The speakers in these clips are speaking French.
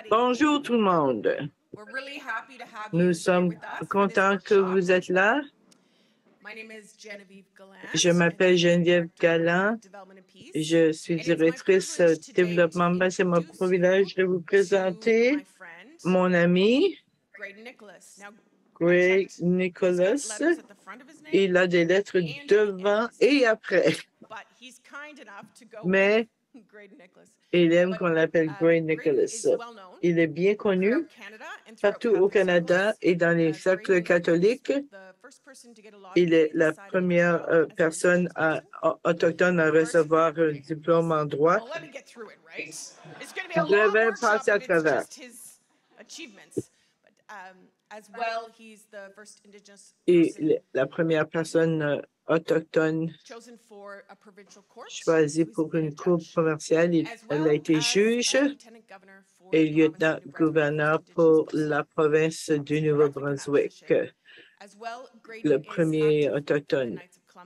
Bonjour tout le monde. Nous sommes contents que vous êtes là. Je m'appelle Geneviève Galland. Je suis directrice développement. C'est mon privilège de vous présenter mon ami Greg Nicholas. Il a des lettres devant et après. Mais il aime qu'on l'appelle Greg Nicholas. Il est bien connu partout au Canada et dans les cercles catholiques. Il est la première personne autochtone à recevoir un diplôme en droit. Je vais passer à travers. Et la première personne autochtone choisie pour une cour provinciale, elle a été juge et lieutenant-gouverneur pour la province du Nouveau-Brunswick, le premier autochtone.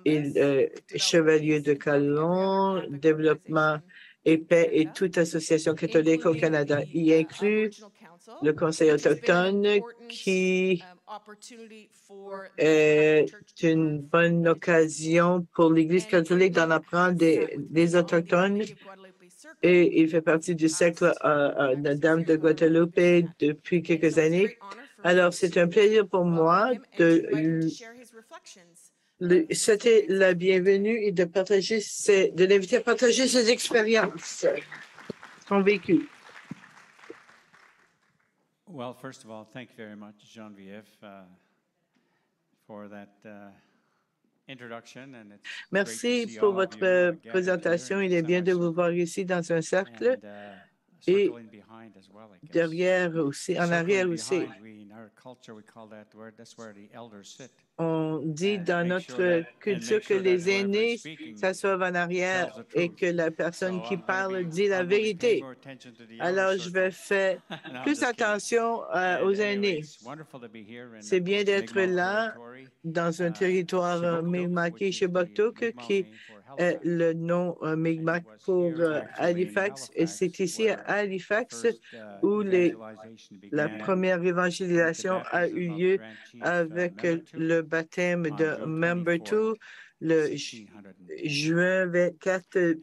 Il est chevalier de Calon, développement et paix et toute association catholique au Canada. Il inclut le Conseil autochtone qui est une bonne occasion pour l'Église catholique d'en apprendre des Autochtones. Et il fait partie du cercle de Dame de Guadalupe depuis quelques années. Alors, c'est un plaisir pour moi de souhaiter la bienvenue et de l'inviter à partager ses expériences, son vécu. Well, first of all, thank you very much, Geneviève, for that introduction. Merci pour votre présentation. Il est bien de vous voir ici dans un cercle et derrière aussi, en arrière aussi. On dit dans notre culture que les aînés s'assoient en arrière et que la personne qui parle dit la vérité. Alors, je vais faire plus attention aux aînés. C'est bien d'être là dans un territoire Mi'kmaq et Shiboktuk qui est le nom Mi'kmaq pour Halifax. Et c'est ici à Halifax où la première évangélisation a eu lieu avec le baptême de Member 2 le juin 24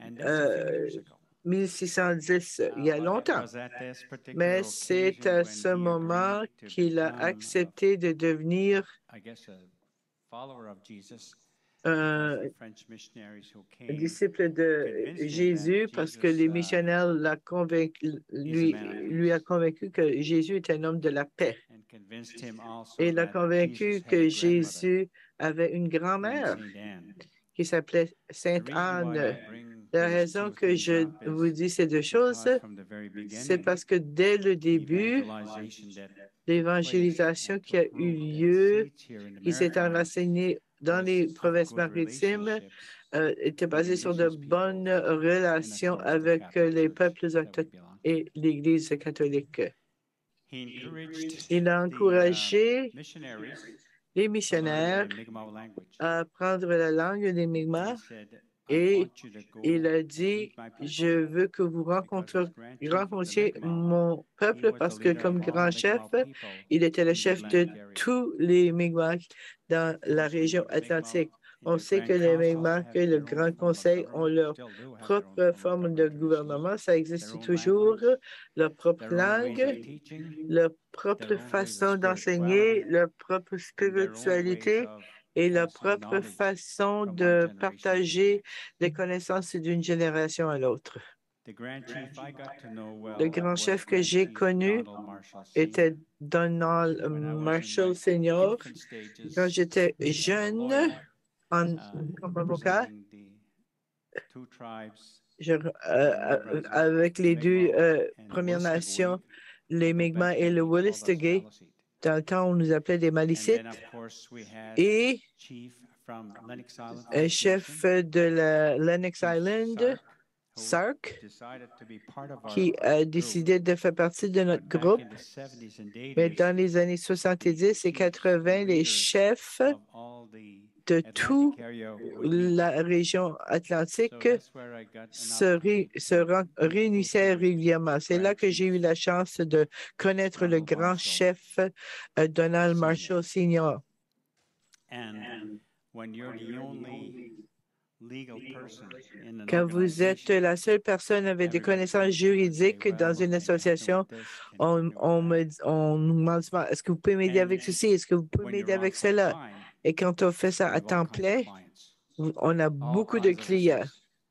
1610, il y a longtemps. Mais c'est à ce moment qu'il a accepté de devenir un disciple de Jésus parce que les missionnaires lui a convaincu que Jésus est un homme de la paix. Et il a convaincu que Jésus avait une grand-mère qui s'appelait Sainte Anne. La raison que je vous dis ces deux choses, c'est parce que dès le début, l'évangélisation qui a eu lieu, qui s'est enracinée dans les provinces maritimes, était basée sur de bonnes relations avec les peuples autochtones et l'Église catholique. Il a encouragé les missionnaires à apprendre la langue des Mi'kmaq et il a dit, je veux que vous rencontriez mon peuple parce que comme grand chef, il était le chef de tous les Mi'kmaq dans la région atlantique. On sait que les Mi'kmaq et le Grand Conseil ont leur propre forme de gouvernement. Ça existe toujours, leur propre langue, leur propre façon d'enseigner, leur propre spiritualité et leur propre façon de partager les connaissances d'une génération à l'autre. Le grand chef que j'ai connu était Donald Marshall Senior. Quand j'étais jeune, comme avocat, avec les deux Premières Nations, les Mi'kmaq et le Wolastoqey, dans le temps, on nous appelait des Malicites, et un chef de la Lennox Island, Sark, qui a décidé de faire partie de notre groupe. Mais dans les années 70 et 80, les chefs de toute la région atlantique réunissaient régulièrement. C'est là que j'ai eu la chance de connaître le grand chef Donald Marshall Sr. Quand vous êtes la seule personne avec des connaissances juridiques dans une association, on nous demande souvent, est-ce que vous pouvez m'aider avec ceci? Est-ce que vous pouvez m'aider avec cela? Et quand on fait ça à temps plein, on a beaucoup de clients,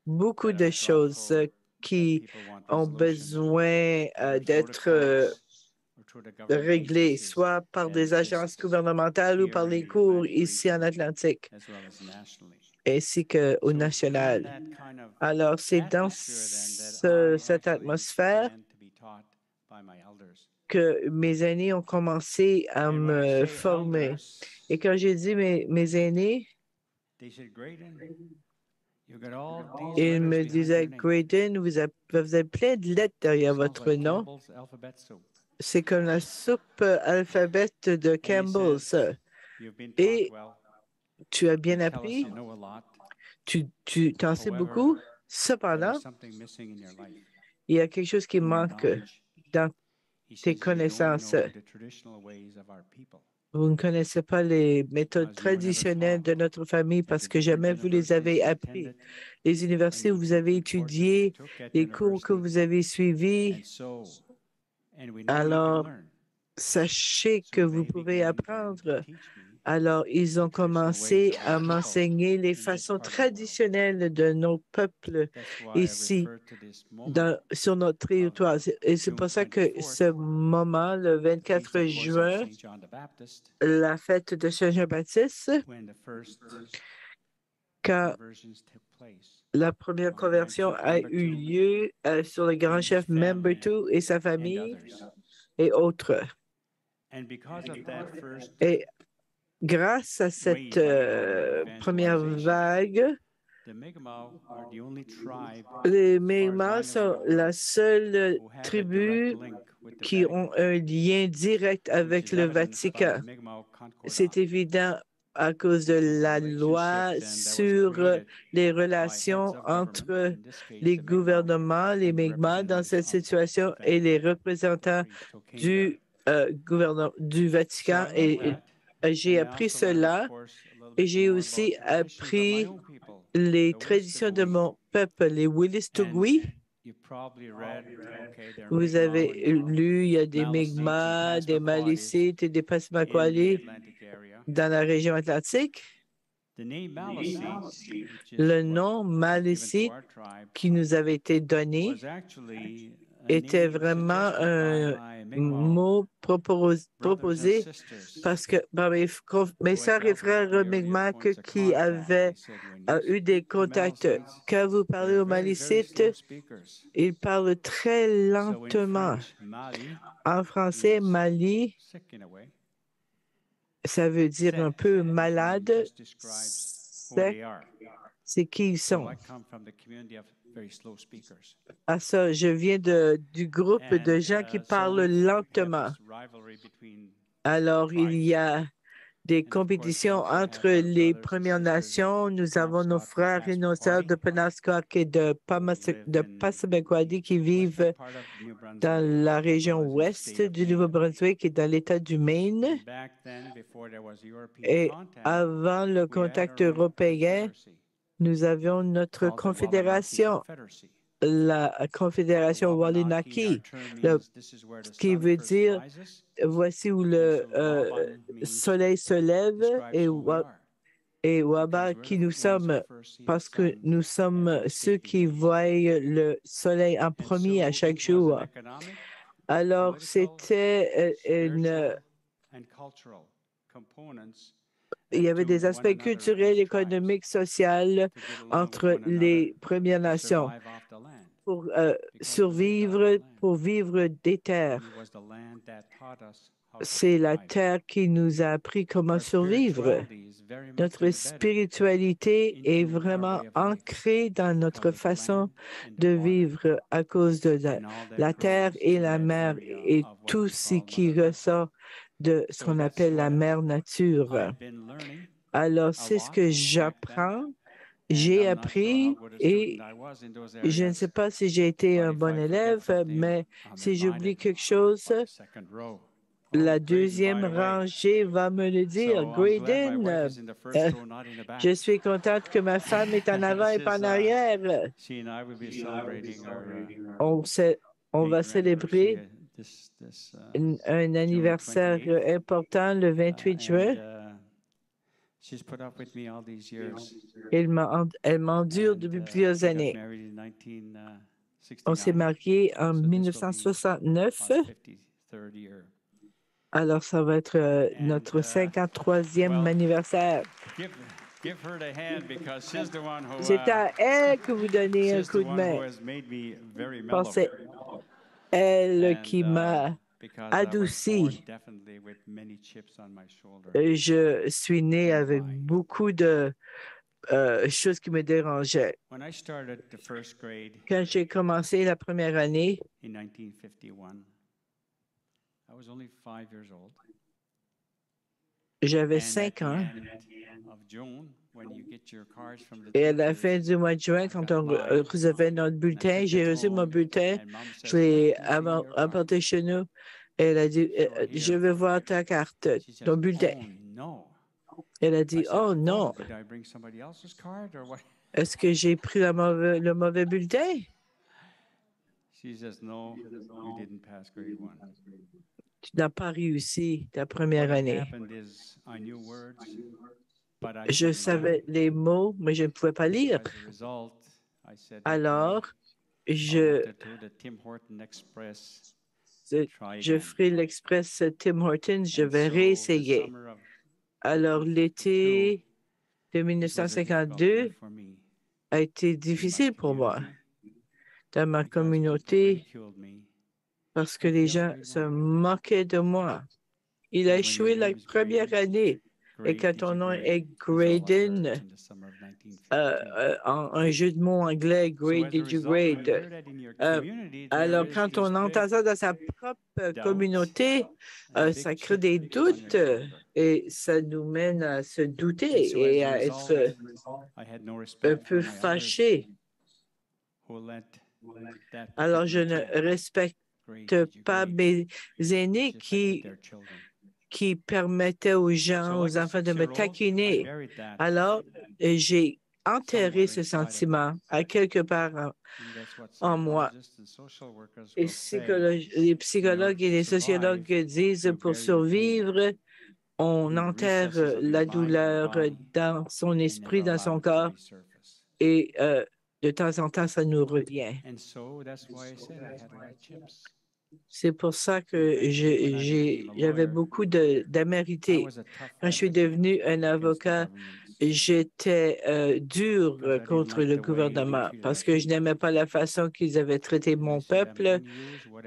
beaucoup de choses qui ont besoin d'être réglées, soit par des agences gouvernementales ou par les cours ici en Atlantique, ainsi qu'au national. Alors, c'est dans cette atmosphère que mes aînés ont commencé à me former. Et quand j'ai dit mes aînés, ils me disaient, Graydon, vous avez plein de lettres derrière votre nom. C'est comme la soupe alphabet de Campbell's. Et tu as bien appris, tu t'en sais beaucoup. Cependant, il y a quelque chose qui manque dans tes connaissances. Vous ne connaissez pas les méthodes traditionnelles de notre famille parce que jamais vous les avez appris. Les universités où vous avez étudié, les cours que vous avez suivis, alors sachez que vous pouvez apprendre. Alors, ils ont commencé à m'enseigner les façons traditionnelles de nos peuples ici, sur notre territoire. Et c'est pour ça que ce moment, le 24 juin, la fête de Saint-Jean-Baptiste, quand la première conversion a eu lieu sur le grand chef Membertou et sa famille et autres. Et grâce à cette première vague, les Mi'kmaq sont la seule tribu qui ont un lien direct avec le Vatican. C'est évident à cause de la loi sur les relations entre les gouvernements, les Mi'kmaq dans cette situation et les représentants du Vatican. Et j'ai appris cela et j'ai aussi appris les traditions de mon peuple, les Willis-Tugui. Vous avez lu, il y a des Mi'kmaq, des Malicites et des Passamaquoddy dans la région atlantique. Le nom Malicite qui nous avait été donné était vraiment un mot proposé parce que par mes sœurs et frères Mi'kmaq qui avaient eu des contacts. Quand vous parlez aux Malicites, ils parlent très lentement. En français, Mali, ça veut dire un peu malade. C'est qui ils sont. Ah ça, je viens du groupe de gens qui parlent lentement. Alors, il y a des compétitions entre les Premières Nations. Nous avons nos frères et nos sœurs de Penobscot et de Passamaquoddy qui vivent dans la région ouest du Nouveau-Brunswick et dans l'État du Maine. Et avant le contact européen, nous avions notre confédération, la confédération Walinaki, ce qui veut dire voici où le soleil se lève et Waba qui nous sommes, parce que nous sommes ceux qui voient le soleil en premier à chaque jour. Alors, c'était il y avait des aspects culturels, économiques, sociaux entre les Premières Nations pour survivre, pour vivre des terres. C'est la terre qui nous a appris comment survivre. Notre spiritualité est vraiment ancrée dans notre façon de vivre à cause de la terre et la mer et tout ce qui ressort de ce qu'on appelle la mère nature. Alors, c'est ce que j'apprends. J'ai appris et je ne sais pas si j'ai été un bon élève, mais si j'oublie quelque chose, la deuxième rangée va me le dire. Graydon, je suis contente que ma femme est en avant et pas en arrière. On va célébrer un anniversaire important le 28 juin. Elle m'endure depuis plusieurs années. On s'est mariés en 1969. Alors, ça va être notre 53e anniversaire. C'est à elle que vous donnez un coup de main. C'est elle qui m'a adouci. Je suis né avec beaucoup de choses qui me dérangeaient. Quand j'ai commencé la première année, j'avais 5 ans. Et à la fin du mois de juin, quand on recevait notre bulletin, j'ai reçu mon bulletin, je l'ai apporté chez nous. Et elle a dit, je veux voir ta carte, ton bulletin. Elle a dit, oh non. Est-ce que j'ai pris le mauvais bulletin? Tu n'as pas réussi ta première année. Je savais les mots, mais je ne pouvais pas lire. Alors, je ferai l'Express Tim Hortons, je vais réessayer. Alors, l'été de 1952 a été difficile pour moi dans ma communauté parce que les gens se moquaient de moi. Il a échoué la première année. Et quand ton nom est Graydon, un jeu de mots anglais, grade, did you grade? Alors, quand on entend ça dans sa propre communauté, ça crée des doutes et ça nous mène à se douter et à être un peu fâchés. Alors, je ne respecte pas mes aînés qui permettaient aux gens, aux enfants de me taquiner. Alors, j'ai enterré ce sentiment à quelque part en moi. Et les psychologues et les sociologues disent pour survivre, on enterre la douleur dans son esprit, dans son corps, et de temps en temps, ça nous revient. C'est pour ça que j'avais beaucoup d'amerité. Quand je suis devenu un avocat, j'étais dur contre le gouvernement parce que je n'aimais pas la façon qu'ils avaient traité mon peuple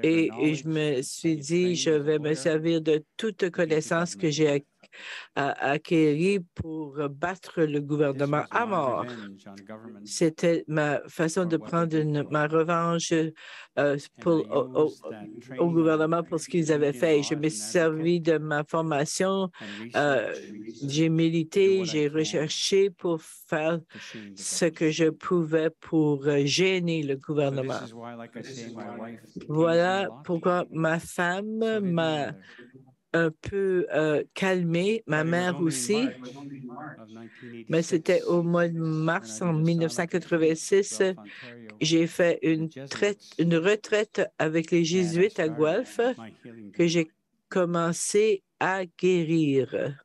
et je me suis dit, je vais me servir de toute connaissance que j'ai acquérie pour battre le gouvernement à mort. C'était ma façon de prendre ma revanche au gouvernement pour ce qu'ils avaient fait. Je me suis servi de ma formation. J'ai milité, j'ai recherché pour faire ce que je pouvais pour gêner le gouvernement. Voilà pourquoi ma femme m'a un peu calmé, ma mère aussi. Mais c'était au mois de mars en 1986. J'ai fait une retraite avec les Jésuites à Guelph que j'ai commencé à guérir.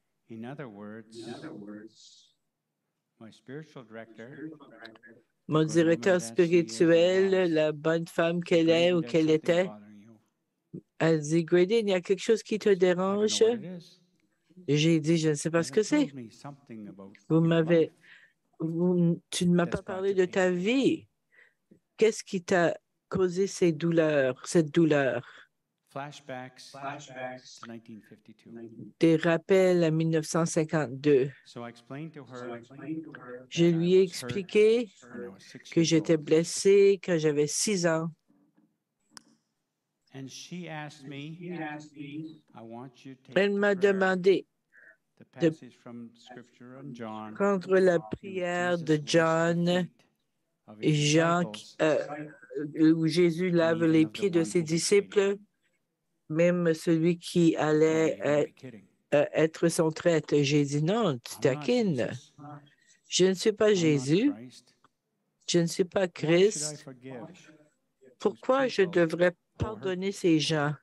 Mon directeur spirituel, la bonne femme qu'elle est ou qu'elle était, elle dit, Graydon, il y a quelque chose qui te dérange? J'ai dit, je ne sais pas ce que c'est. Tu ne m'as pas parlé de ta vie. Qu'est-ce qui t'a causé cette douleur? Des rappels à 1952. Je lui ai expliqué que j'étais blessé quand j'avais 6 ans. Elle m'a demandé de prendre la prière de Jean, où Jésus lave les pieds de ses disciples, même celui qui allait être son traître. J'ai dit non, tu taquines. Je ne suis pas Jésus, je ne suis pas Christ. Pourquoi je devrais pardonner ces gens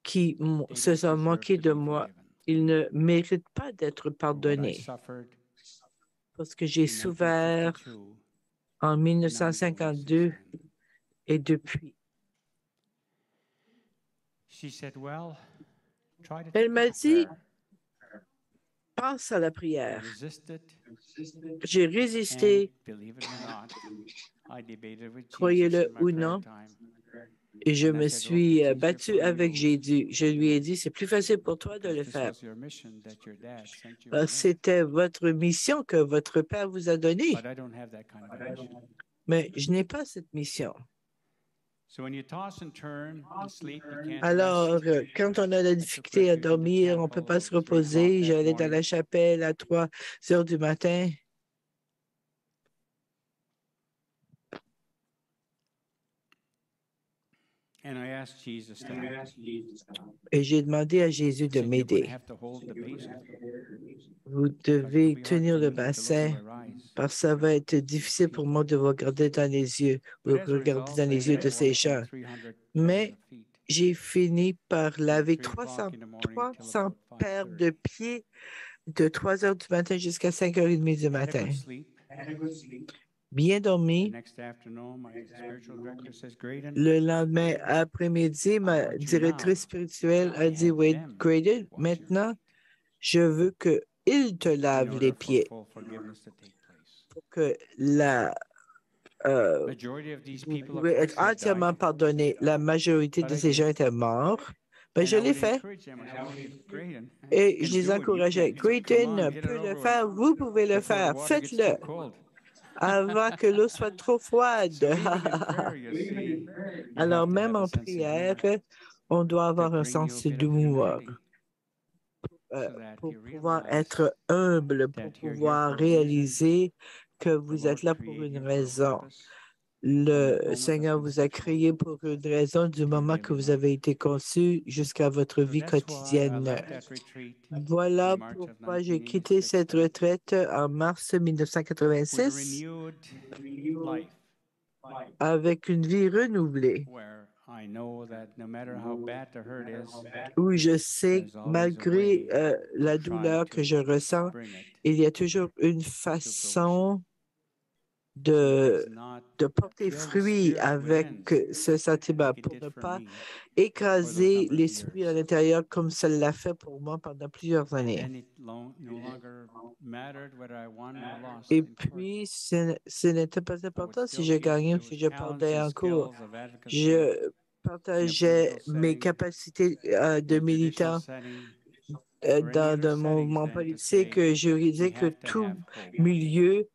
qui se sont moqués de moi? Ils ne méritent pas d'être pardonnés parce que j'ai souffert en 1952 et depuis. Elle m'a dit, pense à la prière. J'ai résisté, croyez-le ou non, et je me suis battu avec Jésus. Je lui ai dit, c'est plus facile pour toi de le faire. C'était votre mission que votre père vous a donnée. Mais je n'ai pas cette mission. Alors, quand on a la difficulté à dormir, on ne peut pas se reposer. J'allais dans la chapelle à 3 heures du matin. Et j'ai demandé à Jésus de m'aider. Vous devez tenir le bassin parce que ça va être difficile pour moi de vous regarder dans les yeux ou regarder dans les yeux de ces gens. Mais j'ai fini par laver 300 paires de pieds de 3 heures du matin jusqu'à 5h30 du matin. Bien dormi. Le lendemain après-midi, ma directrice spirituelle a dit, Wade Graydon, maintenant, je veux qu'il te lave les pieds pour que vous pouvez être entièrement pardonné. La majorité de ces gens étaient morts. Ben, je l'ai fait. Et je les encourageais. Graydon peut le faire, vous pouvez le faire, faites-le avant que l'eau soit trop froide. Alors, même en prière, on doit avoir un sens d'humour pour pouvoir être humble, pour pouvoir réaliser que vous êtes là pour une raison. Le Seigneur vous a créé pour une raison du moment que vous avez été conçu jusqu'à votre vie quotidienne. Voilà pourquoi j'ai quitté cette retraite en mars 1986 avec une vie renouvelée. Où je sais, malgré la douleur que je ressens, il y a toujours une façon de porter fruit avec ce sentiment pour ne pas écraser l'esprit à l'intérieur comme ça l'a fait pour moi pendant plusieurs années. Et puis, ce n'était pas important si je gagnais ou si je perdais en cours. Je partageais mes capacités de militant dans un mouvement politique, juridique, tout milieu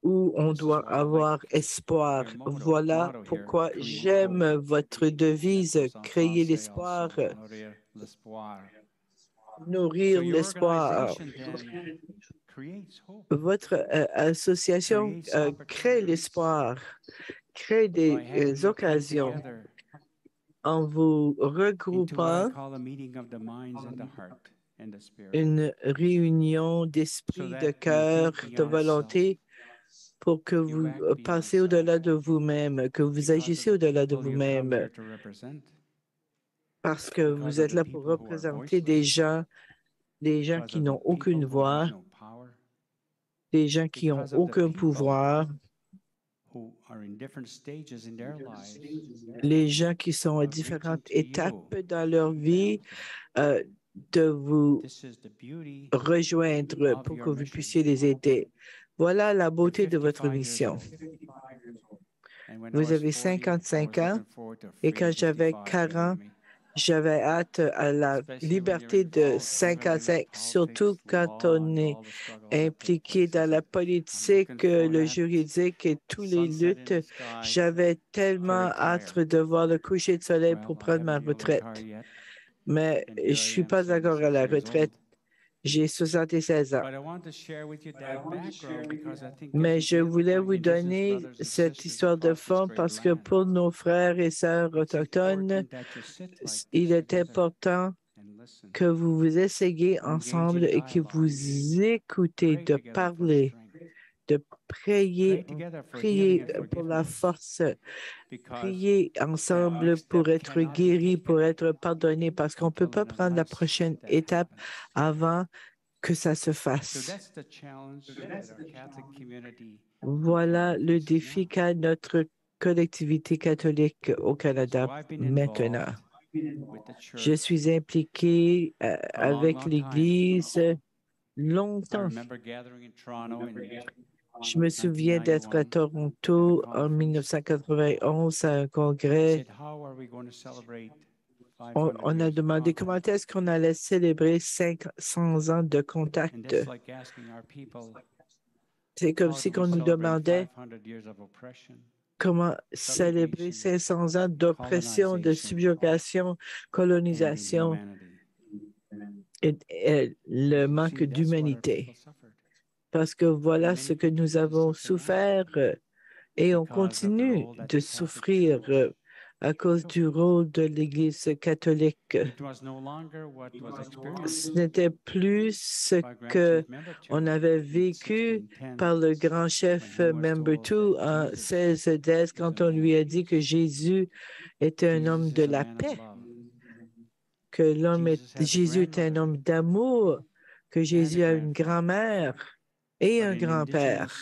où on doit avoir espoir. Voilà pourquoi j'aime votre devise, créer l'espoir, nourrir l'espoir. Votre association crée l'espoir, crée des occasions en vous regroupant une réunion d'esprit, de cœur, de volonté pour que vous passiez au-delà de vous-même, que vous agissez au-delà de vous-même, parce que vous êtes là pour représenter des gens qui n'ont aucune voix, des gens qui n'ont aucun pouvoir, les gens qui sont à différentes étapes dans leur vie, de vous rejoindre pour que vous puissiez les aider. Voilà la beauté de votre mission. Vous avez 55 ans et quand j'avais 40 ans, j'avais hâte à la liberté de 55, surtout quand on est impliqué dans la politique, le juridique et toutes les luttes. J'avais tellement hâte de voir le coucher de soleil pour prendre ma retraite. Mais je ne suis pas encore à la retraite. J'ai 76 ans. Mais je voulais vous donner cette histoire de fond parce que pour nos frères et sœurs autochtones, il est important que vous vous asseyez ensemble et que vous écoutez de parler, de prier, prier pour la force, prier ensemble pour être guéri, pour être pardonné, parce qu'on ne peut pas prendre la prochaine étape avant que ça se fasse. Voilà le défi qu'a notre collectivité catholique au Canada maintenant. Je suis impliqué avec l'Église longtemps. Je me souviens d'être à Toronto en 1991 à un congrès. On a demandé comment est-ce qu'on allait célébrer 500 ans de contact. C'est comme si on nous demandait comment célébrer 500 ans d'oppression, de subjugation, colonisation et le manque d'humanité. Parce que voilà ce que nous avons souffert et on continue de souffrir à cause du rôle de l'Église catholique. Ce n'était plus ce qu'on avait vécu par le grand chef Membertou en 1610 quand on lui a dit que Jésus était un homme de la paix, que Jésus était un homme d'amour, que Jésus a une grand-mère et un grand-père.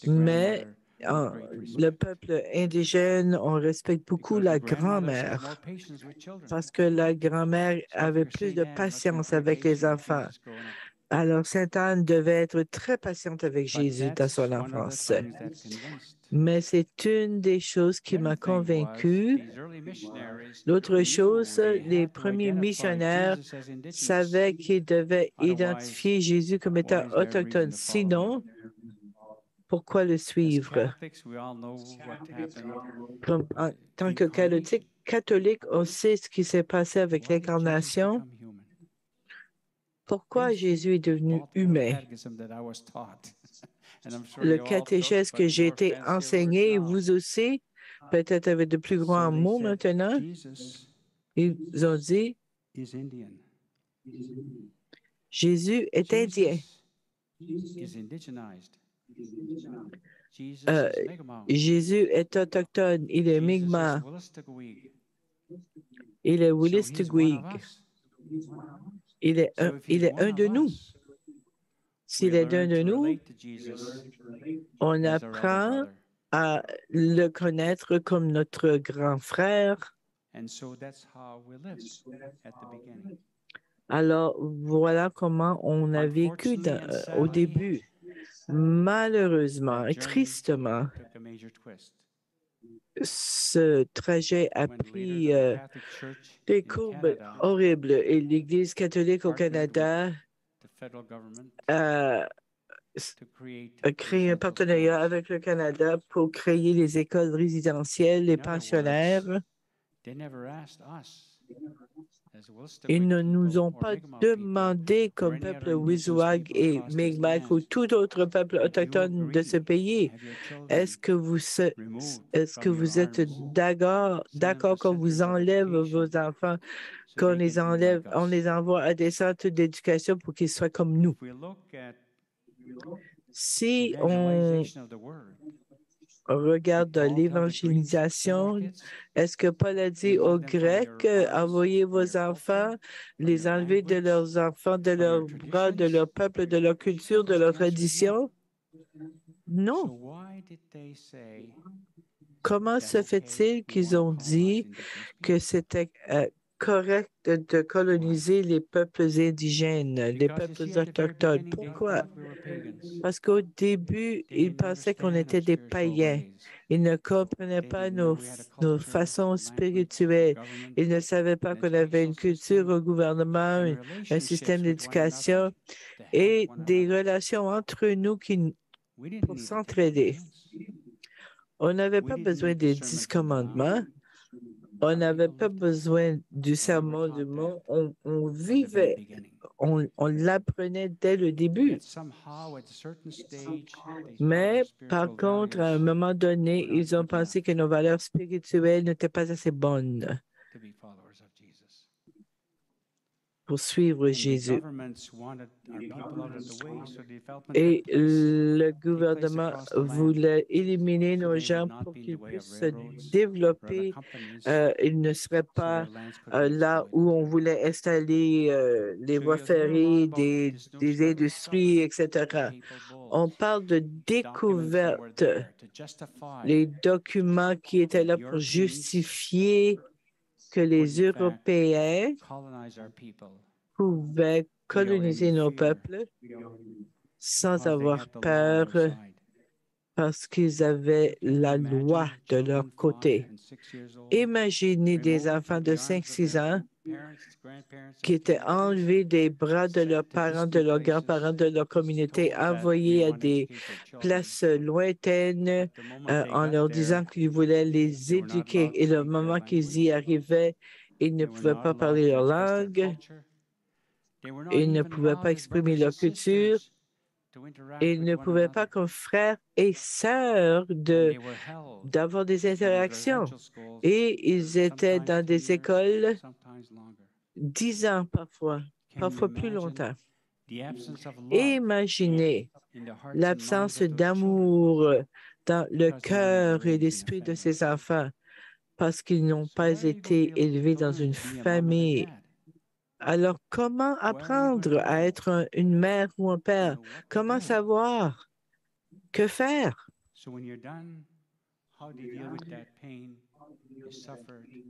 Mais le peuple indigène, on respecte beaucoup la grand-mère parce que la grand-mère avait plus de patience avec les enfants. Alors, Sainte Anne devait être très patiente avec Jésus dans son enfance. Mais c'est une des choses qui m'a convaincu. L'autre chose, les premiers missionnaires savaient qu'ils devaient identifier Jésus comme étant autochtone. Sinon, pourquoi le suivre? En tant que catholique, on sait ce qui s'est passé avec l'incarnation. Pourquoi Jésus est devenu humain? Le catéchèse que j'ai été enseigné, vous aussi, peut-être avec de plus grands mots maintenant, ils ont dit, Jésus est indien. Jésus est autochtone, il est Mi'kmaq, il est Wolastoqiyik, il est un de nous. S'il est un de nous, on apprend à le connaître comme notre grand frère. Alors, voilà comment on a vécu au début. Malheureusement et tristement, ce trajet a pris des courbes horribles et l'Église catholique au Canada a créé un partenariat avec le Canada pour créer les écoles résidentielles, les pensionnaires. Ils ne nous ont pas demandé comme peuple Wisiwak et Mi'kmaq ou tout autre peuple autochtone de ce pays. Est-ce que vous êtes d'accord qu'on vous enlève vos enfants, on les envoie à des centres d'éducation pour qu'ils soient comme nous? Si on regarde l'évangélisation, est-ce que Paul a dit aux Grecs, envoyez vos enfants, les enlever de leurs enfants, de leurs bras, de leur peuple, de leur culture, de leur tradition? Non. Comment se fait-il qu'ils ont dit que c'était correct de coloniser les peuples indigènes, les peuples autochtones? Pourquoi? Parce qu'au début, ils pensaient qu'on était des païens. Ils ne comprenaient pas nos façons spirituelles. Ils ne savaient pas qu'on avait une culture au gouvernement, un système d'éducation et des relations entre nous pour s'entraider. On n'avait pas besoin des 10 commandements. On n'avait pas besoin du sermon du mont. On on l'apprenait dès le début. Mais par contre, à un moment donné, ils ont pensé que nos valeurs spirituelles n'étaient pas assez bonnes pour suivre Jésus. Et le gouvernement voulait éliminer nos gens pour qu'ils puissent se développer. Ils ne seraient pas là où on voulait installer les voies ferrées, des industries, etc. On parle de découverte, les documents qui étaient là pour justifier que les Européens pouvaient coloniser nos peuples sans avoir peur parce qu'ils avaient la loi de leur côté. Imaginez des enfants de 5-6 ans qui étaient enlevés des bras de leurs parents, de leurs grands-parents, de leur communauté, envoyés à des places lointaines en leur disant qu'ils voulaient les éduquer. Et le moment qu'ils y arrivaient, ils ne pouvaient pas parler leur langue, ils ne pouvaient pas exprimer leur culture, ils ne pouvaient pas, comme frères et sœurs, d'avoir des interactions. Et ils étaient dans des écoles 10 ans parfois plus longtemps. Imaginez l'absence d'amour dans le cœur et l'esprit de ces enfants parce qu'ils n'ont pas été élevés dans une famille. Alors, comment apprendre à être une mère ou un père? Comment savoir? Que faire?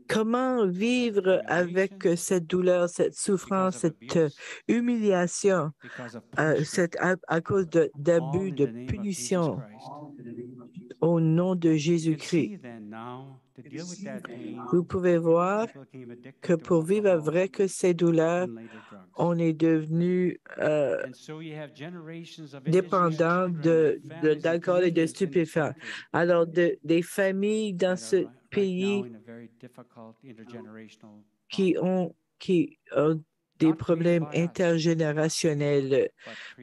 Comment vivre avec cette douleur, cette souffrance, cette humiliation, à cause d'abus, de punition au nom de Jésus-Christ? Vous pouvez voir que pour vivre avec ces douleurs, on est devenu dépendant d'alcool et de stupéfiants. Alors, des familles dans ce pays qui ont des problèmes intergénérationnels,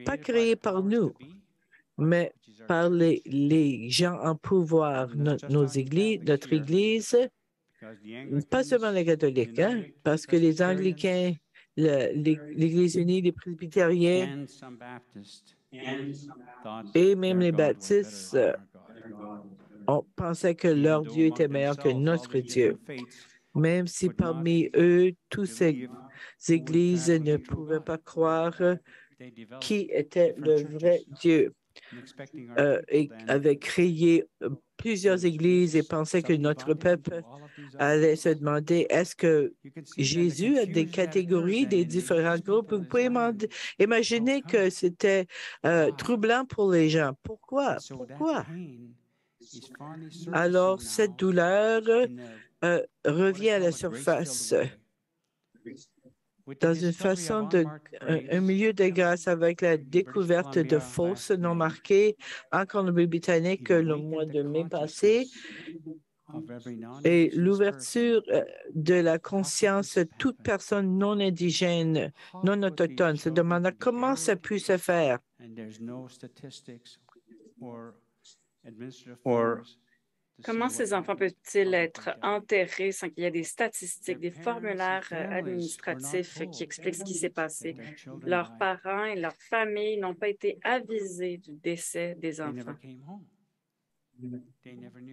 pas créés par nous, mais par les gens en pouvoir, notre Église, pas seulement les catholiques, hein, parce que les anglicains, l'Église unie, les presbytériens et même les baptistes on pensait que leur Dieu était meilleur que notre Dieu. Même si parmi eux, toutes ces églises ne pouvaient pas croire qui était le vrai Dieu. Et avaient créé plusieurs églises et pensaient que notre peuple allait se demander, est-ce que Jésus a des catégories, des différents groupes? Vous pouvez imaginer que c'était troublant pour les gens. Pourquoi? Pourquoi? Alors, cette douleur revient à la surface dans une façon un milieu de grâce avec la découverte de fosses non marquées en Colombie-Britannique le mois de mai passé et l'ouverture de la conscience de toute personne non indigène, non autochtone se demanda comment ça pu se faire. Comment ces enfants peuvent-ils être enterrés sans qu'il y ait des statistiques, des formulaires administratifs qui expliquent ce qui s'est passé? Leurs parents et leurs familles n'ont pas été avisés du décès des enfants.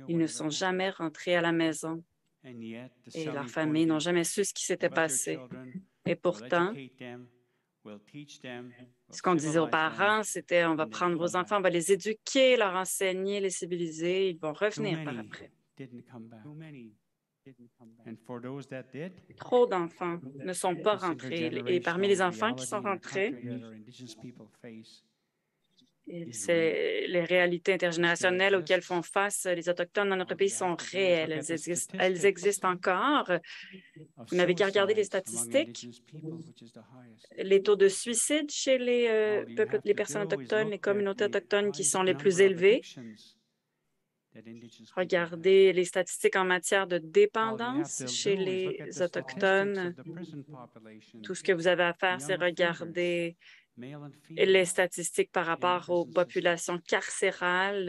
Ils ne sont jamais rentrés à la maison et leurs familles n'ont jamais su ce qui s'était passé. Et pourtant, ce qu'on disait aux parents, c'était on va prendre vos enfants, on va les éduquer, leur enseigner, les civiliser, ils vont revenir par après. Trop d'enfants ne sont pas rentrés. Et parmi les enfants qui sont rentrés, c'est les réalités intergénérationnelles auxquelles font face les Autochtones dans notre pays sont réelles. Elles existent encore. Vous n'avez qu'à regarder les statistiques. Les taux de suicide chez les personnes autochtones, les communautés autochtones qui sont les plus élevés. Regardez les statistiques en matière de dépendance chez les Autochtones. Tout ce que vous avez à faire, c'est regarder les statistiques par rapport aux populations carcérales,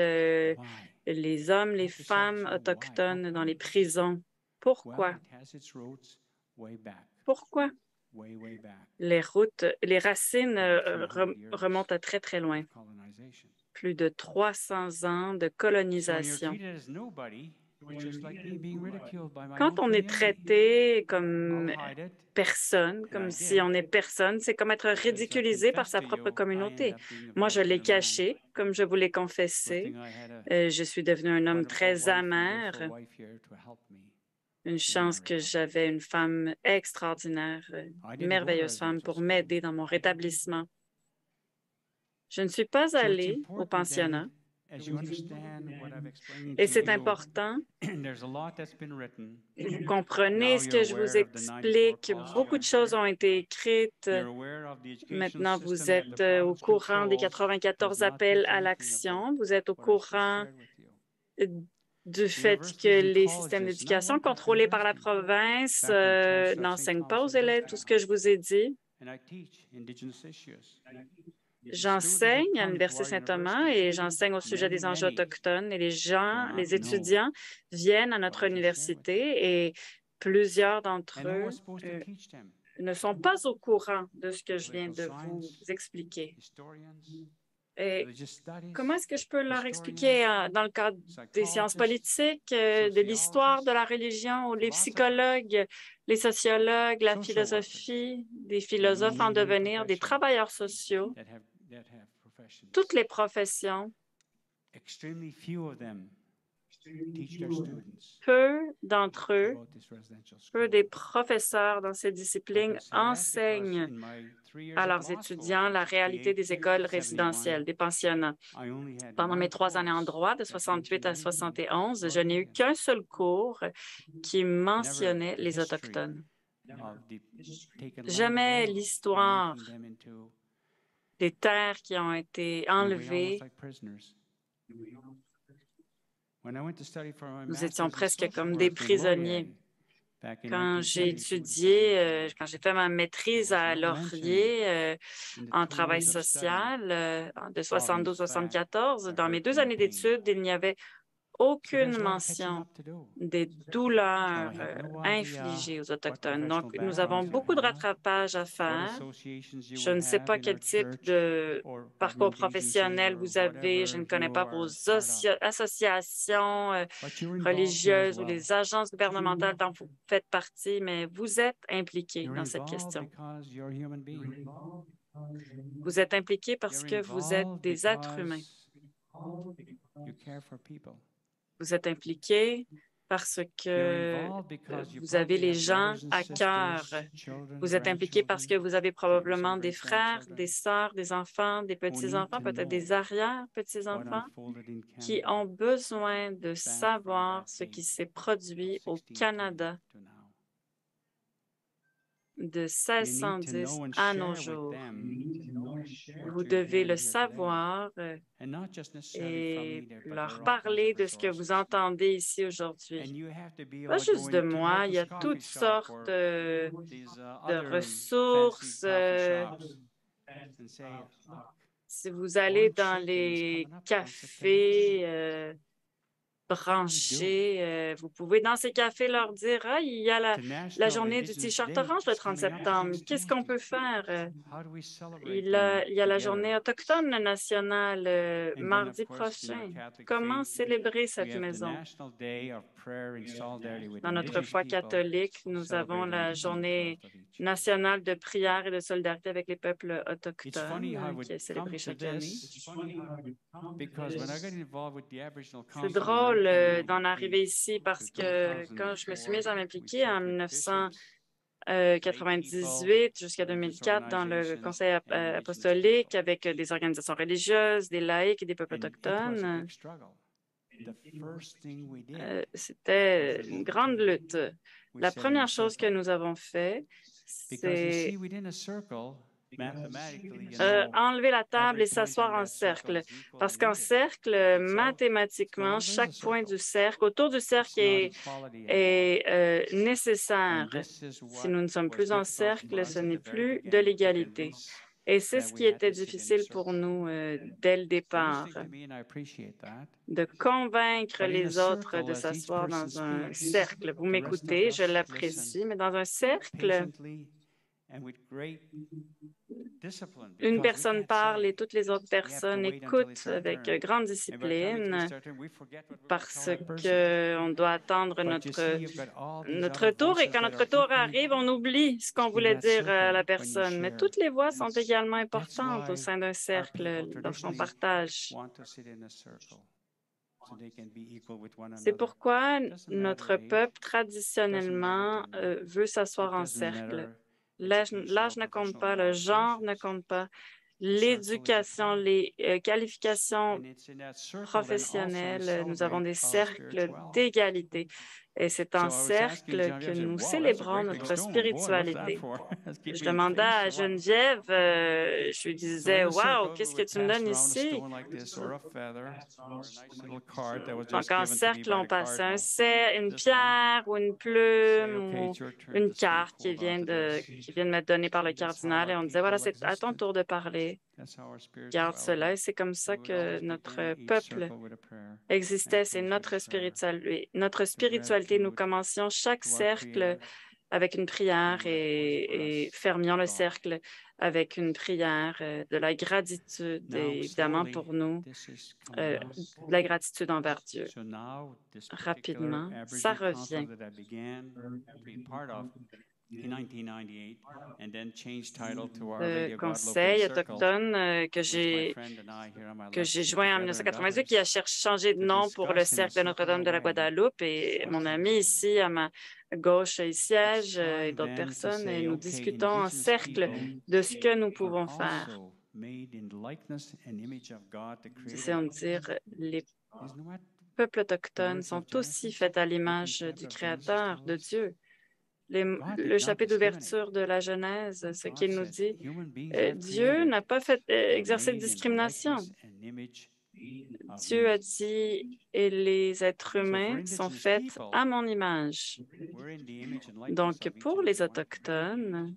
les hommes, les femmes autochtones dans les prisons. Pourquoi? Pourquoi? Les racines remontent à très, très loin. Plus de 300 ans de colonisation. Quand on est traité comme personne, comme si on est personne, c'est comme être ridiculisé par sa propre communauté. Moi, je l'ai caché, comme je vous l'ai confessé. Je suis devenu un homme très amer. Une chance que j'avais une femme extraordinaire, une merveilleuse femme pour m'aider dans mon rétablissement. Je ne suis pas allée au pensionnat. Et c'est important. Vous comprenez ce que je vous explique. Beaucoup de choses ont été écrites. Maintenant, vous êtes au courant des 94 appels à l'action. Vous êtes au courant du fait que les systèmes d'éducation contrôlés par la province n'enseignent pas aux élèves tout ce que je vous ai dit. J'enseigne à l'Université Saint-Thomas et j'enseigne au sujet des enjeux autochtones et les étudiants viennent à notre université et plusieurs d'entre eux ne sont pas au courant de ce que je viens de vous expliquer. Et comment est-ce que je peux leur expliquer dans le cadre des sciences politiques, de l'histoire de la religion, ou les psychologues, les sociologues, la philosophie, des philosophes en devenir, des travailleurs sociaux, toutes les professions? Peu d'entre eux, peu des professeurs dans ces disciplines enseignent à leurs étudiants la réalité des écoles résidentielles, des pensionnats. Pendant mes 3 années en droit, de 68 à 71, je n'ai eu qu'un seul cours qui mentionnait les Autochtones. Jamais l'histoire des terres qui ont été enlevées. Nous étions presque comme des prisonniers. Quand j'ai étudié, quand j'ai fait ma maîtrise à Laurier en travail social de 72-74, dans mes 2 années d'études, il n'y avait aucune mention des douleurs infligées aux Autochtones. Donc, nous avons beaucoup de rattrapage à faire. Je ne sais pas quel type de parcours professionnel vous avez. Je ne connais pas vos associations religieuses ou les agences gouvernementales dont vous faites partie, mais vous êtes impliqués dans cette question. Vous êtes impliqués parce que vous êtes des êtres humains. Vous êtes impliqués parce que vous avez les gens à cœur. Vous êtes impliqués parce que vous avez probablement des frères, des sœurs, des enfants, des petits-enfants, peut-être des arrière-petits-enfants qui ont besoin de savoir ce qui s'est produit au Canada de 1610 à nos jours. Vous devez le savoir et leur parler de ce que vous entendez ici aujourd'hui. Pas juste de moi, il y a toutes sortes de ressources. Si vous allez dans les cafés branchés, vous pouvez dans ces cafés leur dire « Ah, il y a la journée du T-shirt orange le 30 septembre. Qu'est-ce qu'on peut faire? Il y a la journée autochtone nationale mardi prochain. Comment célébrer cette maison? » Dans notre foi catholique, nous avons la journée nationale de prière et de solidarité avec les peuples autochtones qui est célébrée chaque année. C'est drôle d'en arriver ici parce que quand je me suis mise à m'impliquer en 1998 jusqu'à 2004 dans le Conseil apostolique avec des organisations religieuses, des laïcs et des peuples autochtones, c'était une grande lutte. La première chose que nous avons fait, c'est enlever la table et s'asseoir en cercle. Parce qu'en cercle, mathématiquement, chaque point du cercle, autour du cercle est nécessaire. Si nous ne sommes plus en cercle, ce n'est plus de l'égalité. Et c'est ce qui était difficile pour nous dès le départ, de convaincre les autres de s'asseoir dans un cercle. Vous m'écoutez, je l'apprécie, mais dans un cercle, une personne parle et toutes les autres personnes écoutent avec grande discipline parce qu'on doit attendre notre tour et quand notre tour arrive, on oublie ce qu'on voulait dire à la personne. Mais toutes les voix sont également importantes au sein d'un cercle lorsqu'on partage. C'est pourquoi notre peuple traditionnellement veut s'asseoir en cercle. L'âge ne compte pas, le genre ne compte pas, l'éducation, les qualifications professionnelles, nous avons des cercles d'égalité. Et c'est en cercle que nous célébrons notre spiritualité. Je demandais à Geneviève, je lui disais, « Wow, qu'est-ce que tu me donnes ici? » Donc, en cercle, on passe une pierre ou une plume ou une carte qui vient de m'être donnée par le cardinal et on disait, « Voilà, c'est à ton tour de parler. Garde cela. » Et c'est comme ça que notre peuple existait. C'est notre spiritualité. Notre spiritualité, nous commencions chaque cercle avec une prière et fermions le cercle avec une prière, de la gratitude, évidemment pour nous, de la gratitude envers Dieu. Rapidement, ça revient. Le Conseil autochtone que j'ai joint en 1998, qui a changé de nom pour le Cercle de Notre-Dame de la Guadeloupe. Et mon ami ici, à ma gauche, il siège et d'autres personnes, et nous discutons en cercle de ce que nous pouvons faire. C'est dire, les peuples autochtones sont aussi faits à l'image du Créateur, de Dieu. Le chapitre d'ouverture de la Genèse, ce qu'il nous dit, Dieu n'a pas exercé de discrimination. Dieu a dit, et les êtres humains sont faits à mon image. Donc, pour les Autochtones,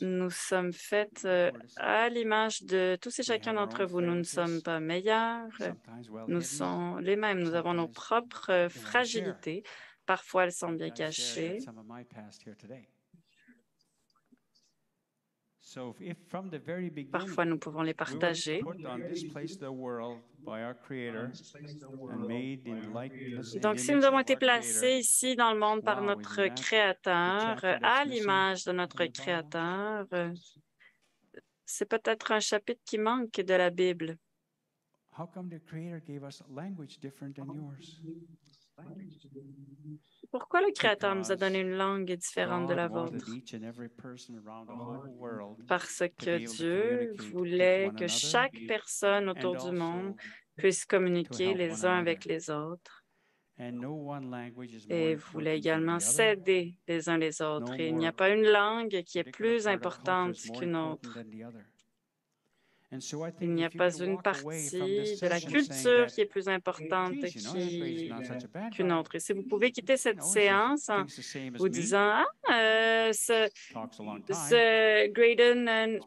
nous sommes faits à l'image de tous et chacun d'entre vous. Nous ne sommes pas meilleurs, nous sommes les mêmes. Nous avons nos propres fragilités. Parfois, elles sont bien cachées. Parfois, nous pouvons les partager. Donc, si nous avons été placés ici dans le monde par notre Créateur, à l'image de notre Créateur, c'est peut-être un chapitre qui manque de la Bible. Pourquoi le Créateur nous a donné une langue différente de la vôtre? Parce que Dieu voulait que chaque personne autour du monde puisse communiquer les uns avec les autres. Et voulait également s'aider les uns les autres. Et il n'y a pas une langue qui est plus importante qu'une autre. Il n'y a pas une partie de la culture qui est plus importante qu'une autre. Et si vous pouvez quitter cette séance en vous disant « Ah, ce Graydon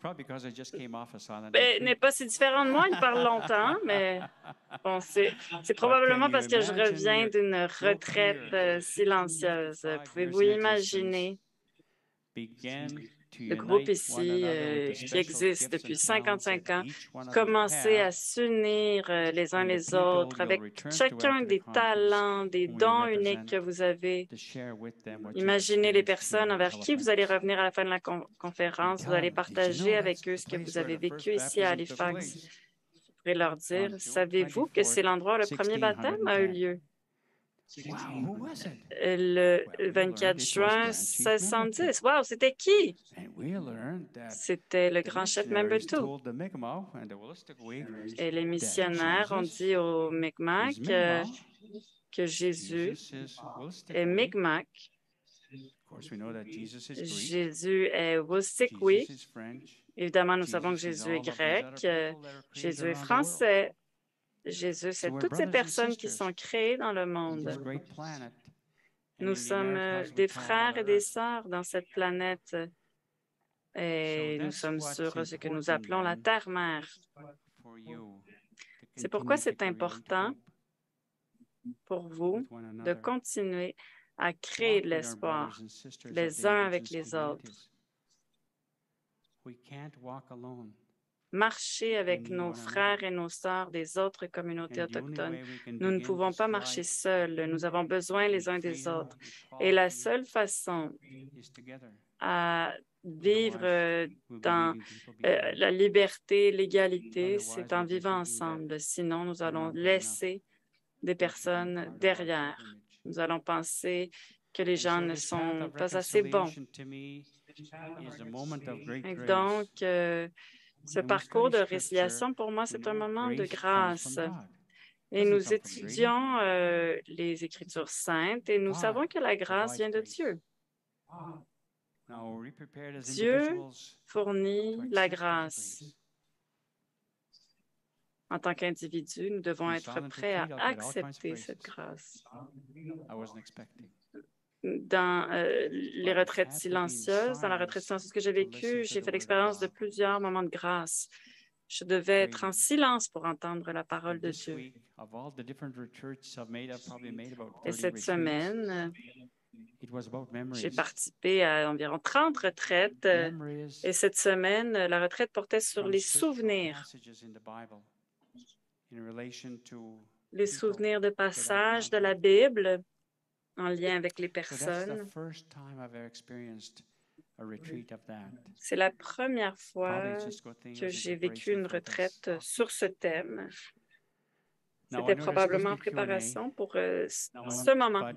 n'est pas si différent de moi, il parle longtemps, mais bon, c'est probablement parce que je reviens d'une retraite silencieuse. Pouvez-vous imaginer le groupe ici, qui existe depuis 55 ans, commencer à s'unir les uns les autres avec chacun des talents, des dons uniques que vous avez. Imaginez les personnes envers qui vous allez revenir à la fin de la conférence. Vous allez partager avec eux ce que vous avez vécu ici à Halifax. Vous pourrez leur dire, savez-vous que c'est l'endroit où le premier baptême a eu lieu? Le 24 juin 1610. Wow, c'était qui? C'était le grand chef Membertou. Et les missionnaires ont dit aux Mi'kmaq que Jésus est Mi'kmaq Jésus est russique, oui. Évidemment, nous savons que Jésus est grec, Jésus est français. Jésus, c'est toutes ces personnes qui sont créées dans le monde. Nous sommes des frères et des sœurs dans cette planète et nous sommes sur ce que nous appelons la Terre-Mère. C'est pourquoi c'est important pour vous de continuer à créer de l'espoir les uns avec les autres. Marcher avec nos frères et nos sœurs des autres communautés autochtones. Nous ne pouvons pas marcher seuls. Nous avons besoin les uns des autres. Et la seule façon à vivre dans la liberté, l'égalité, c'est en vivant ensemble. Sinon, nous allons laisser des personnes derrière. Nous allons penser que les gens ne sont pas assez bons. Et donc, ce parcours de résiliation, pour moi, c'est un moment de grâce. Et nous étudions les Écritures saintes et nous savons que la grâce vient de Dieu. Dieu fournit la grâce. En tant qu'individu, nous devons être prêts à accepter cette grâce. Dans les retraites silencieuses, dans la retraite silencieuse que j'ai vécue, j'ai fait l'expérience de plusieurs moments de grâce. Je devais être en silence pour entendre la parole de Dieu. Et cette semaine, j'ai participé à environ 30 retraites. Et cette semaine, la retraite portait sur les souvenirs. Les souvenirs de passages de la Bible en lien avec les personnes. C'est la première fois que j'ai vécu une retraite sur ce thème. C'était probablement en préparation pour ce moment.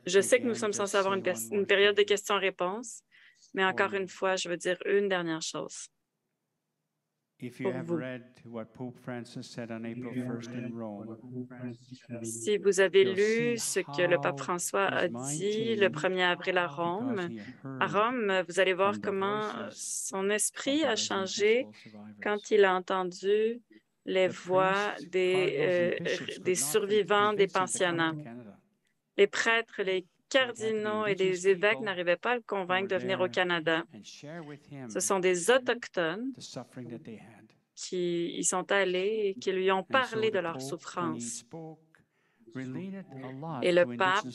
Je sais que nous sommes censés avoir une période de questions-réponses, mais encore une fois, je veux dire une dernière chose. Pour vous. Si vous avez lu ce que le pape François a dit le 1er avril à Rome, vous allez voir comment son esprit a changé quand il a entendu les voix des survivants des pensionnats. Les prêtres, les cardinaux et les évêques n'arrivaient pas à le convaincre de venir au Canada. Ce sont des Autochtones qui y sont allés et qui lui ont parlé de leur souffrance. Et le pape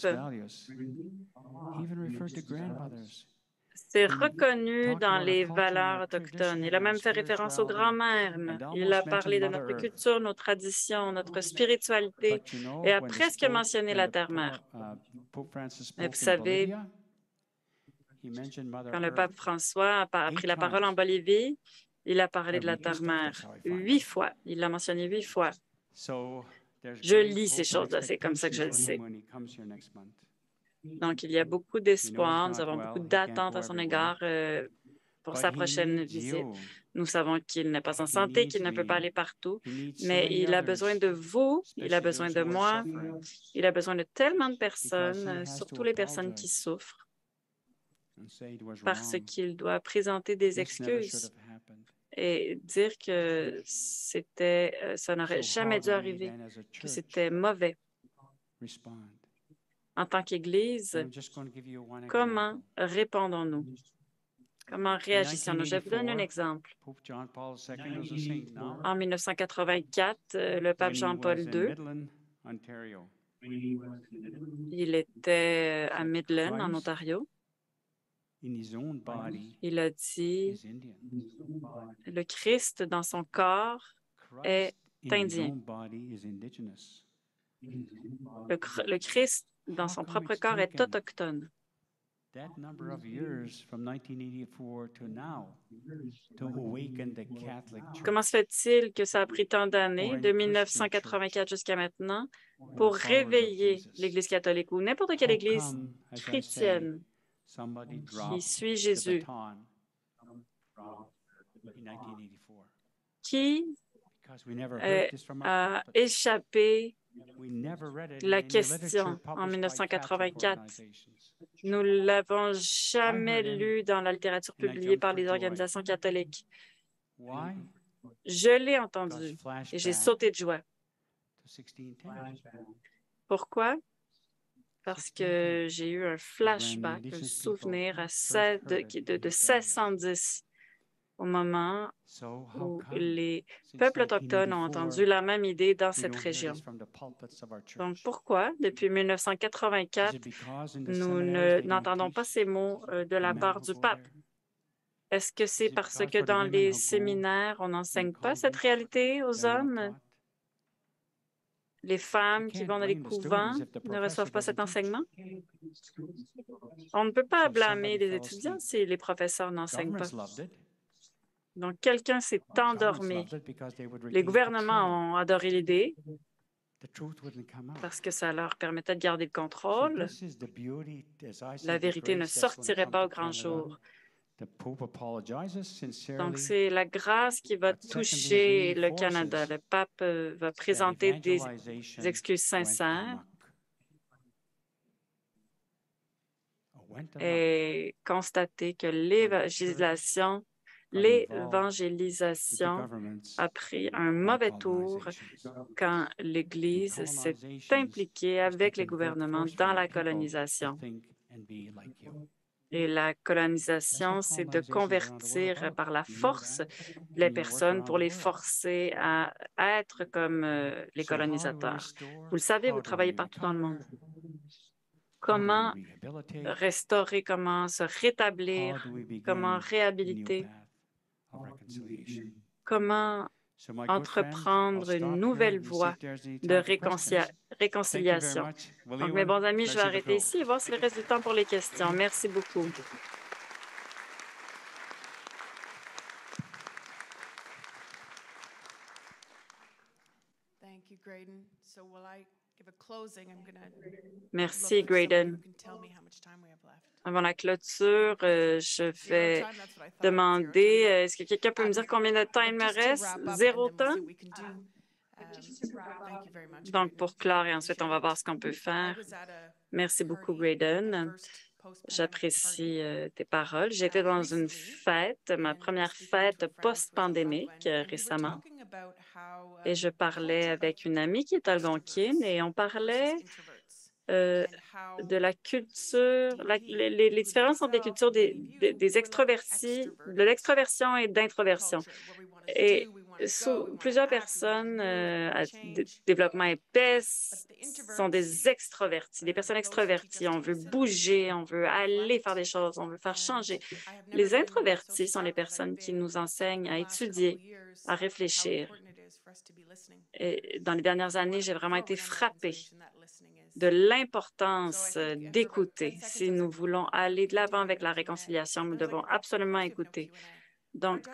s'est reconnu dans les valeurs autochtones. Il a même fait référence aux grands-mères. Il a parlé de notre culture, nos traditions, notre spiritualité et a presque mentionné la Terre-Mère. Mais vous savez, quand le pape François a pris la parole en Bolivie, il a parlé de la Terre-Mère 8 fois. Il l'a mentionné 8 fois. Je lis ces choses-là, c'est comme ça que je le sais. Donc, il y a beaucoup d'espoir. Nous avons beaucoup d'attentes à son égard pour sa prochaine visite. Nous savons qu'il n'est pas en santé, qu'il ne peut pas aller partout, mais il a besoin de vous, il a besoin de moi, il a besoin de tellement de personnes, surtout les personnes qui souffrent, parce qu'il doit présenter des excuses et dire que ça n'aurait jamais dû arriver, que c'était mauvais. En tant qu'Église, comment répondons-nous? Comment réagissons-nous? Je vais vous donner un exemple. En 1984, le pape Jean-Paul II, il était à Midland, en Ontario. Il a dit, le Christ dans son corps est indien. Le Christ dans son propre corps est autochtone. Comment se fait-il que ça a pris tant d'années, de 1984 jusqu'à maintenant, pour réveiller l'Église catholique ou n'importe quelle Église chrétienne qui suit Jésus, qui a échappé La question en 1984, nous ne l'avons jamais lu dans la littérature publiée par les organisations catholiques. Je l'ai entendu et j'ai sauté de joie. Pourquoi? Parce que j'ai eu un flashback, un souvenir de 1610, au moment où les peuples autochtones ont entendu la même idée dans cette région. Donc, pourquoi, depuis 1984, nous n'entendons pas ces mots de la part du pape? Est-ce que c'est parce que dans les séminaires, on n'enseigne pas cette réalité aux hommes? Les femmes qui vont dans les couvents ne reçoivent pas cet enseignement? On ne peut pas blâmer les étudiants si les professeurs n'enseignent pas. Donc, quelqu'un s'est endormi. Les gouvernements ont adoré l'idée parce que ça leur permettait de garder le contrôle. La vérité ne sortirait pas au grand jour. Donc, c'est la grâce qui va toucher le Canada. Le pape va présenter des excuses sincères et constater que l'évangélisation a pris un mauvais tour quand l'Église s'est impliquée avec les gouvernements dans la colonisation. Et la colonisation, c'est de convertir par la force les personnes pour les forcer à être comme les colonisateurs. Vous le savez, vous travaillez partout dans le monde. Comment restaurer, comment se rétablir, comment réhabiliter, comment entreprendre une nouvelle voie de réconciliation. Donc, mes bons amis, je vais arrêter ici et voir si le reste du temps pour les questions. Merci beaucoup. Merci, Graydon. Avant la clôture, je vais demander, est-ce que quelqu'un peut me dire combien de temps il me reste? 0 temps? Donc, pour clore, et ensuite, on va voir ce qu'on peut faire. Merci beaucoup, Graydon. J'apprécie tes paroles. J'étais dans une fête, ma première fête post-pandémique récemment, et je parlais avec une amie qui est algonquine et on parlait de la culture, les différences entre les cultures des extrovertis, de l'extroversion et d'introversion. Et plusieurs personnes à développement épais sont des extrovertis, des personnes extroverties. On veut bouger, on veut aller faire des choses, on veut faire changer. Les introvertis sont les personnes qui nous enseignent à étudier, à réfléchir. Et dans les dernières années, j'ai vraiment été frappée de l'importance d'écouter. Si nous voulons aller de l'avant avec la réconciliation, nous devons absolument écouter. Donc,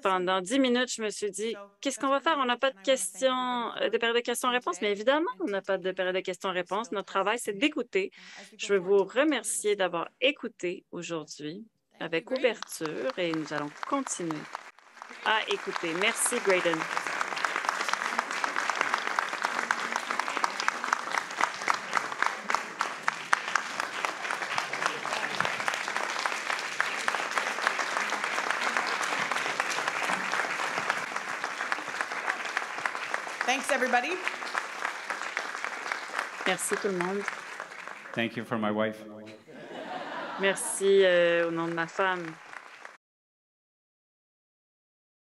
pendant 10 minutes, je me suis dit, qu'est-ce qu'on va faire? On n'a pas de questions, de période de questions-réponses, mais évidemment, on n'a pas de période de questions-réponses. Notre travail, c'est d'écouter. Je veux vous remercier d'avoir écouté aujourd'hui avec ouverture et nous allons continuer à écouter. Merci, Graydon. Thanks, everybody. Merci tout le monde. Thank you for my wife. Merci au nom de ma femme.